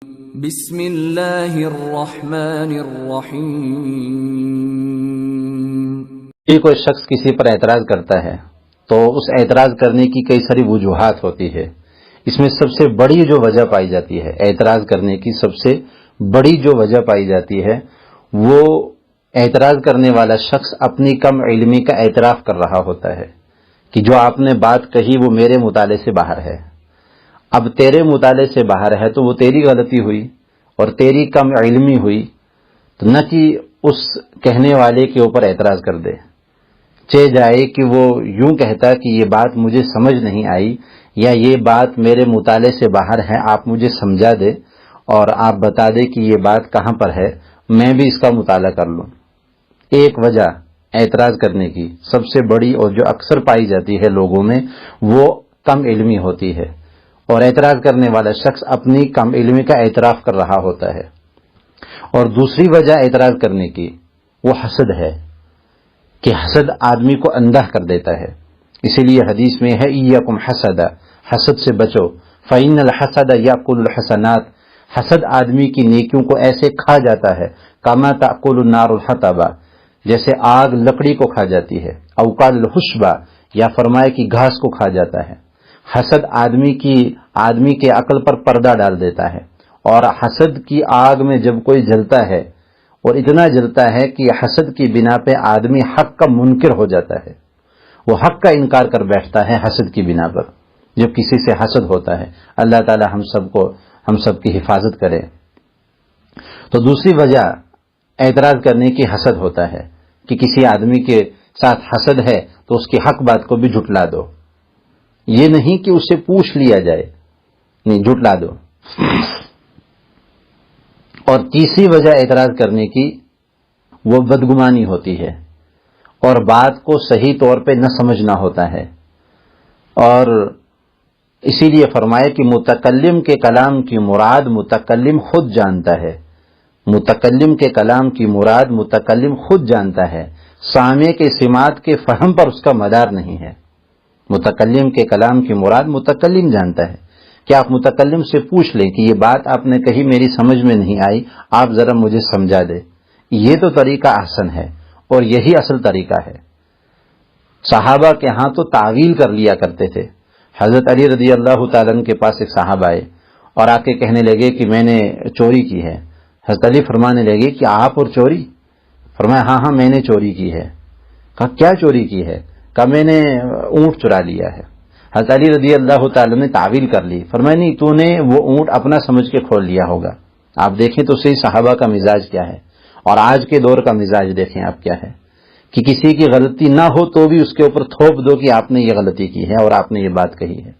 بسم اللہ الرحمن الرحیم۔ کوئی شخص کسی پر اعتراض کرتا ہے تو اس اعتراض کرنے کی کئی ساری وجوہات ہوتی ہے۔ اس میں سب سے بڑی جو وجہ پائی جاتی ہے اعتراض کرنے کی، سب سے بڑی جو وجہ پائی جاتی ہے وہ اعتراض کرنے والا شخص اپنی کم علمی کا اعتراف کر رہا ہوتا ہے کہ جو آپ نے بات کہی وہ میرے مطالعے سے باہر ہے۔ اب تیرے مطالعے سے باہر ہے تو وہ تیری غلطی ہوئی اور تیری کم علمی ہوئی، تو نہ کہ اس کہنے والے کے اوپر اعتراض کر دے، چہ جائے کہ وہ یوں کہتا کہ یہ بات مجھے سمجھ نہیں آئی یا یہ بات میرے مطالعے سے باہر ہے، آپ مجھے سمجھا دے اور آپ بتا دے کہ یہ بات کہاں پر ہے، میں بھی اس کا مطالعہ کر لوں۔ ایک وجہ اعتراض کرنے کی سب سے بڑی اور جو اکثر پائی جاتی ہے لوگوں میں وہ کم علمی ہوتی ہے، اور اعتراض کرنے والا شخص اپنی کم علمی کا اعتراف کر رہا ہوتا ہے۔ اور دوسری وجہ اعتراض کرنے کی وہ حسد ہے کہ حسد آدمی کو اندھا کر دیتا ہے۔ اسی لیے حدیث میں ہے ایاکم حسد، حسد سے بچو، فإن الحسد یأکل الحسنات، حسد آدمی کی نیکیوں کو ایسے کھا جاتا ہے کما تأکل النار الحطب، جیسے آگ لکڑی کو کھا جاتی ہے، او قال الحشب، یا فرمائے کہ گھاس کو کھا جاتا ہے۔ حسد آدمی کے عقل پر پردہ ڈال دیتا ہے، اور حسد کی آگ میں جب کوئی جلتا ہے اور اتنا جلتا ہے کہ حسد کی بنا پہ آدمی حق کا منکر ہو جاتا ہے، وہ حق کا انکار کر بیٹھتا ہے حسد کی بنا پر جب کسی سے حسد ہوتا ہے۔ اللہ تعالی ہم سب کی حفاظت کرے۔ تو دوسری وجہ اعتراض کرنے کی حسد ہوتا ہے کہ کسی آدمی کے ساتھ حسد ہے تو اس کی حق بات کو بھی جھٹلا دو، یہ نہیں کہ اسے پوچھ لیا جائے، نہیں، جھٹلا دو۔ اور تیسری وجہ اعتراض کرنے کی وہ بدگمانی ہوتی ہے اور بات کو صحیح طور پہ نہ سمجھنا ہوتا ہے، اور اسی لیے فرمایا کہ متکلم کے کلام کی مراد متکلم خود جانتا ہے، متکلم کے کلام کی مراد متکلم خود جانتا ہے، سامع کے سماعت کے فہم پر اس کا مدار نہیں ہے۔ متکلم کے کلام کی مراد متکلم جانتا ہے کہ آپ متکلم سے پوچھ لیں کہ یہ بات آپ نے کہی میری سمجھ میں نہیں آئی، آپ ذرا مجھے سمجھا دے۔ یہ تو طریقہ احسن ہے اور یہی اصل طریقہ ہے۔ صحابہ کے ہاں تو تعویل کر لیا کرتے تھے۔ حضرت علی رضی اللہ تعالیٰ عنہ کے پاس ایک صحابہ آئے اور آ کے کہنے لگے کہ میں نے چوری کی ہے۔ حضرت علی فرمانے لگے کہ آپ اور چوری؟ فرمایا ہاں میں نے چوری کی ہے۔ کہا کیا چوری کی ہے؟ کہا میں نے اونٹ چرا لیا ہے۔ حضرت علی رضی اللہ تعالیٰ نے تعویل کر لی، فرمایا نہیں، تو نے وہ اونٹ اپنا سمجھ کے کھول لیا ہوگا۔ آپ دیکھیں تو صحیح صحابہ کا مزاج کیا ہے، اور آج کے دور کا مزاج دیکھیں آپ کیا ہے کہ کسی کی غلطی نہ ہو تو بھی اس کے اوپر تھوپ دو کہ آپ نے یہ غلطی کی ہے اور آپ نے یہ بات کہی ہے۔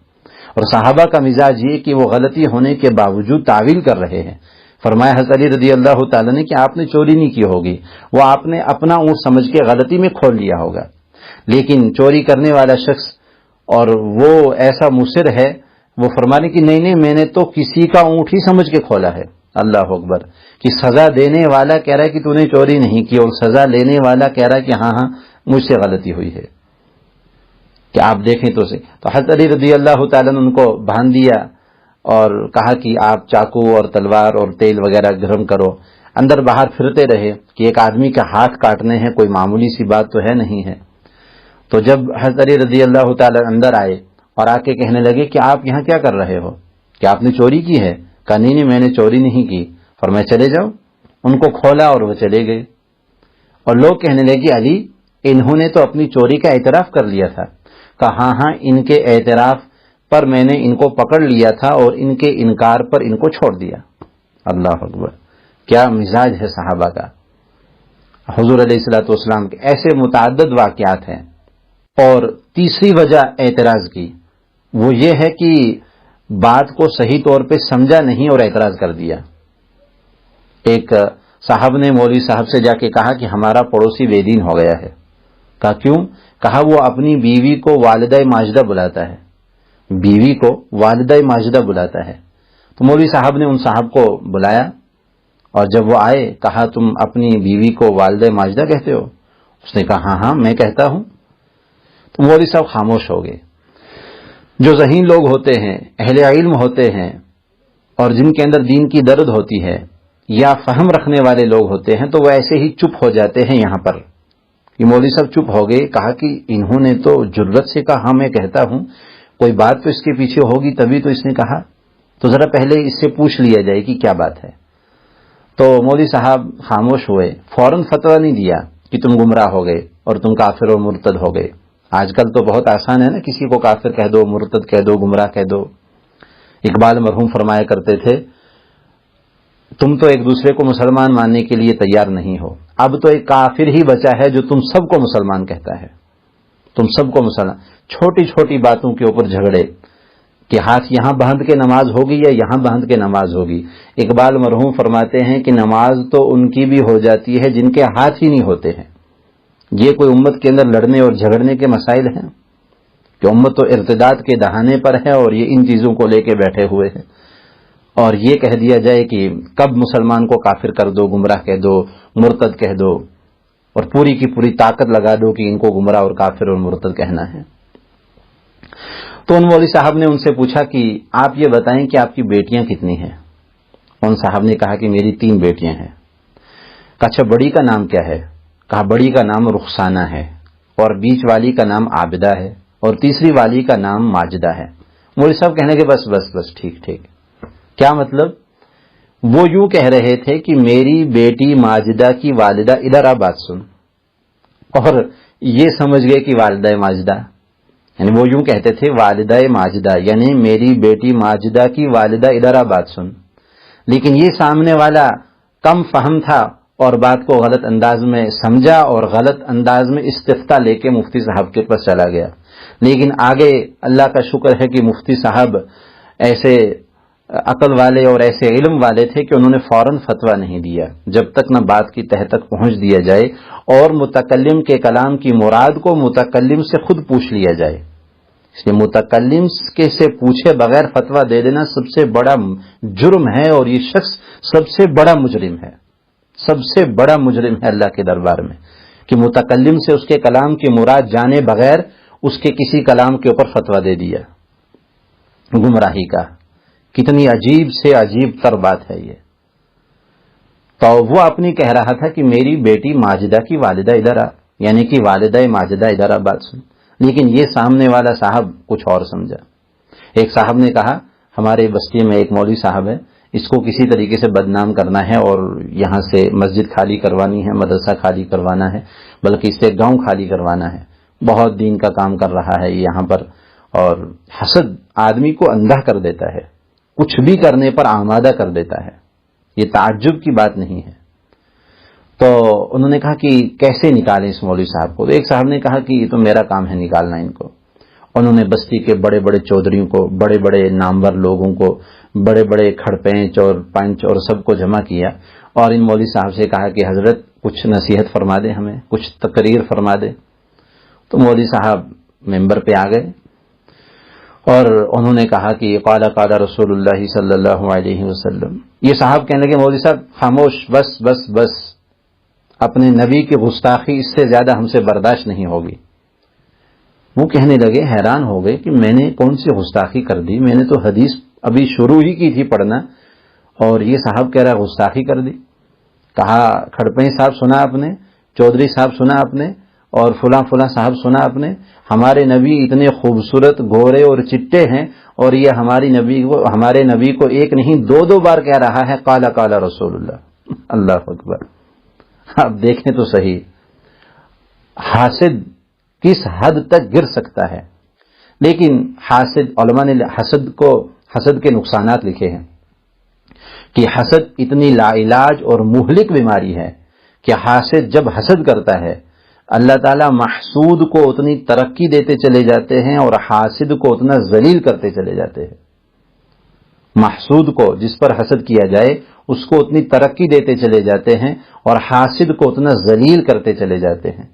اور صحابہ کا مزاج یہ کہ وہ غلطی ہونے کے باوجود تعویل کر رہے ہیں۔ فرمایا حضرت علی رضی اللہ تعالیٰ نے کہ آپ نے چوری نہیں کی ہوگی، وہ آپ نے اپنا اونٹ سمجھ کے غلطی میں کھول لیا ہوگا۔ لیکن چوری کرنے والا شخص اور وہ ایسا مصر ہے، وہ فرمانے کہ نہیں میں نے تو کسی کا اونٹ ہی سمجھ کے کھولا ہے۔ اللہ اکبر، کہ سزا دینے والا کہہ رہا ہے کہ تو نے چوری نہیں کی، اور سزا لینے والا کہہ رہا ہے کہ ہاں مجھ سے غلطی ہوئی ہے۔ کہ آپ دیکھیں تو صحیح۔ تو حضرت علی رضی اللہ تعالیٰ نے ان کو باندھ دیا اور کہا کہ آپ چاقو اور تلوار اور تیل وغیرہ گرم کرو۔ اندر باہر پھرتے رہے کہ ایک آدمی کا ہاتھ کاٹنے ہیں کوئی معمولی سی بات تو ہے نہیں ہے۔ تو جب حضرت علی رضی اللہ تعالیٰ اندر آئے اور آ کے کہنے لگے کہ آپ یہاں کیا کر رہے ہو، کہ آپ نے چوری کی ہے؟ کہا نہیں میں نے چوری نہیں کی۔ فرمایا چلے جاؤ۔ ان کو کھولا اور وہ چلے گئے، اور لوگ کہنے لگے علی انہوں نے تو اپنی چوری کا اعتراف کر لیا تھا۔ کہا ہاں ان کے اعتراف پر میں نے ان کو پکڑ لیا تھا اور ان کے انکار پر ان کو چھوڑ دیا۔ اللہ اکبر، کیا مزاج ہے صحابہ کا۔ حضور علیہ الصلوۃ والسلام کے ایسے متعدد واقعات ہیں۔ اور تیسری وجہ اعتراض کی وہ یہ ہے کہ بات کو صحیح طور پہ سمجھا نہیں اور اعتراض کر دیا۔ ایک صاحب نے مولوی صاحب سے جا کے کہا کہ ہمارا پڑوسی بے دین ہو گیا ہے۔ کہا کیوں؟ کہا وہ اپنی بیوی کو والدہ ماجدہ بلاتا ہے، بیوی کو والدہ ماجدہ بلاتا ہے۔ تو مولوی صاحب نے ان صاحب کو بلایا، اور جب وہ آئے کہا تم اپنی بیوی کو والدہ ماجدہ کہتے ہو؟ اس نے کہا ہاں میں کہتا ہوں۔ تو مولوی صاحب خاموش ہو گئے۔ جو ذہین لوگ ہوتے ہیں، اہل علم ہوتے ہیں، اور جن کے اندر دین کی درد ہوتی ہے یا فہم رکھنے والے لوگ ہوتے ہیں تو وہ ایسے ہی چپ ہو جاتے ہیں. یہاں پر یہ مولوی صاحب چپ ہو گئے. کہا کہ انہوں نے تو جرت سے کہا, میں کہتا ہوں کوئی بات تو اس کے پیچھے ہوگی تبھی تو اس نے کہا, تو ذرا پہلے اس سے پوچھ لیا جائے کہ کیا بات ہے. تو مولوی صاحب خاموش ہوئے, فوراً فتویٰ نہیں دیا کہ تم گمراہ ہو گئے اور تم کافر اور مرتد ہو گئے. آج کل تو بہت آسان ہے نا, کسی کو کافر کہہ دو, مرتد کہہ دو, گمراہ کہہ دو. اقبال مرحوم فرمایا کرتے تھے تم تو ایک دوسرے کو مسلمان ماننے کے لیے تیار نہیں ہو, اب تو ایک کافر ہی بچا ہے جو تم سب کو مسلمان کہتا ہے. تم سب کو مسلمان, چھوٹی چھوٹی باتوں کے اوپر جھگڑے کہ ہاتھ یہاں باندھ کے نماز ہوگی یا یہاں باندھ کے نماز ہوگی. اقبال مرحوم فرماتے ہیں کہ نماز تو ان کی بھی ہو جاتی ہے جن کے ہاتھ ہی نہیں ہوتے ہیں. یہ کوئی امت کے اندر لڑنے اور جھگڑنے کے مسائل ہیں کہ امت تو ارتداد کے دہانے پر ہے اور یہ ان چیزوں کو لے کے بیٹھے ہوئے ہیں, اور یہ کہہ دیا جائے کہ کب مسلمان کو کافر کر دو, گمراہ کہہ دو, مرتد کہہ دو, اور پوری کی پوری طاقت لگا دو کہ ان کو گمراہ اور کافر اور مرتد کہنا ہے. تو ان مولوی صاحب نے ان سے پوچھا کہ آپ یہ بتائیں کہ آپ کی بیٹیاں کتنی ہیں؟ ان صاحب نے کہا کہ میری 3 بیٹیاں ہیں. کہا اچھا بڑی کا نام کیا ہے؟ کہا بڑی کا نام رخسانہ ہے, اور بیچ والی کا نام عابدہ ہے, اور تیسری والی کا نام ماجدہ ہے. مولوی صاحب کہنے کے بس ٹھیک ٹھیک. کیا مطلب؟ وہ یوں کہہ رہے تھے کہ میری بیٹی ماجدہ کی والدہ, ادھر آ بات سن, اور یہ سمجھ گئے کہ والدہ ماجدہ, یعنی وہ یوں کہتے تھے والدہ ماجدہ یعنی میری بیٹی ماجدہ کی والدہ, ادھر آ بات سن. لیکن یہ سامنے والا کم فہم تھا اور بات کو غلط انداز میں سمجھا اور غلط انداز میں استفتاء لے کے مفتی صاحب کے پاس چلا گیا. لیکن آگے اللہ کا شکر ہے کہ مفتی صاحب ایسے عقل والے اور ایسے علم والے تھے کہ انہوں نے فوراً فتویٰ نہیں دیا جب تک نہ بات کی تہہ تک پہنچ دیا جائے اور متکلم کے کلام کی مراد کو متکلم سے خود پوچھ لیا جائے. اس لیے متکلم کے سے پوچھے بغیر فتویٰ دے دینا سب سے بڑا جرم ہے, اور یہ شخص سب سے بڑا مجرم ہے, سب سے بڑا مجرم ہے اللہ کے دربار میں, کہ متکلم سے اس کے کلام کی مراد جانے بغیر اس کے کسی کلام کے اوپر فتویٰ دے دیا. گمراہی کا کتنی عجیب سے عجیب تر بات ہے یہ. تو وہ اپنی کہہ رہا تھا کہ میری بیٹی ماجدہ کی والدہ ادھر آ, یعنی کہ والدہ ماجدہ ادھر آ بات سن. لیکن یہ سامنے والا صاحب کچھ اور سمجھا. ایک صاحب نے کہا ہمارے بستی میں ایک مولوی صاحب ہے, اس کو کسی طریقے سے بدنام کرنا ہے اور یہاں سے مسجد خالی کروانی ہے, مدرسہ خالی کروانا ہے, بلکہ اس سے گاؤں خالی کروانا ہے. بہت دین کا کام کر رہا ہے یہاں پر, اور حسد آدمی کو اندھا کر دیتا ہے, کچھ بھی کرنے پر آمادہ کر دیتا ہے. یہ تعجب کی بات نہیں ہے. تو انہوں نے کہا کہ کیسے نکالیں اس مولوی صاحب کو؟ تو ایک صاحب نے کہا کہ یہ تو میرا کام ہے نکالنا ان کو. انہوں نے بستی کے بڑے بڑے چودھریوں کو, بڑے بڑے نامور لوگوں کو, بڑے بڑے کھڑپینچ اور پنچ اور سب کو جمع کیا اور ان مولوی صاحب سے کہا کہ حضرت کچھ نصیحت فرما دیں, ہمیں کچھ تقریر فرما دیں. تو مولوی صاحب ممبر پہ آ گئے اور انہوں نے کہا کہ قال قال رسول اللہ صلی اللہ علیہ وسلم. یہ صاحب کہنے لگے مولوی صاحب خاموش, بس بس بس, اپنے نبی کی گستاخی اس سے زیادہ ہم سے برداشت نہیں ہوگی. وہ کہنے لگے, حیران ہو گئے کہ میں نے کون سی گستاخی کر دی, میں نے تو حدیث ابھی شروع ہی کی تھی پڑھنا اور یہ صاحب کہہ رہا گستاخی کر دی. کہا کھڑپیں صاحب سنا آپ نے, چودھری صاحب سنا آپ نے, اور فلاں فلاں صاحب سنا آپ نے, ہمارے نبی اتنے خوبصورت گورے اور چٹے ہیں اور یہ ہمارے نبی کو ایک نہیں 2 بار کہہ رہا ہے قال قال رسول اللہ. اللہ اکبر. آپ دیکھیں تو صحیح حاسد کس حد تک گر سکتا ہے. لیکن حاسد, علماء نے حسد کے نقصانات لکھے ہیں کہ حسد اتنی لا علاج اور مہلک بیماری ہے کہ حاسد جب حسد کرتا ہے اللہ تعالیٰ محسود کو اتنی ترقی دیتے چلے جاتے ہیں اور حاسد کو اتنا ذلیل کرتے چلے جاتے ہیں. محسود کو, جس پر حسد کیا جائے, اس کو اتنی ترقی دیتے چلے جاتے ہیں اور حاسد کو اتنا ذلیل کرتے چلے جاتے ہیں.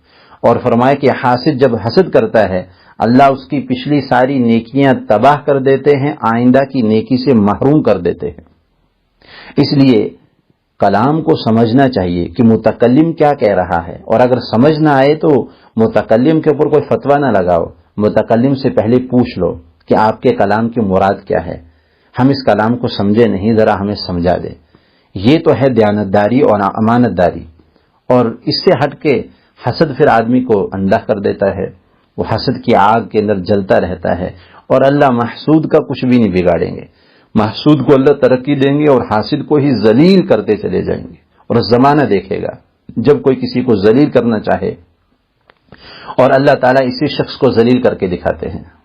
اور فرمایا کہ حاسد جب حسد کرتا ہے اللہ اس کی پچھلی ساری نیکیاں تباہ کر دیتے ہیں, آئندہ کی نیکی سے محروم کر دیتے ہیں. اس لیے کلام کو سمجھنا چاہیے کہ متکلم کیا کہہ رہا ہے, اور اگر سمجھ نہ آئے تو متکلم کے اوپر کوئی فتویٰ نہ لگاؤ, متکلم سے پہلے پوچھ لو کہ آپ کے کلام کی مراد کیا ہے. ہم اس کلام کو سمجھے نہیں، ذرا ہمیں سمجھا دے۔ یہ تو ہے دیانتداری اور امانت داری۔ اور اس سے ہٹ کے حسد پھر آدمی کو اندھا کر دیتا ہے، وہ حسد کی آگ کے اندر جلتا رہتا ہے، اور اللہ محسود کا کچھ بھی نہیں بگاڑیں گے۔ محسود کو اللہ ترقی دیں گے اور حاسد کو ہی ذلیل کرتے چلے جائیں گے۔ اور زمانہ دیکھے گا جب کوئی کسی کو ذلیل کرنا چاہے، اور اللہ تعالیٰ اسی شخص کو ذلیل کر کے دکھاتے ہیں۔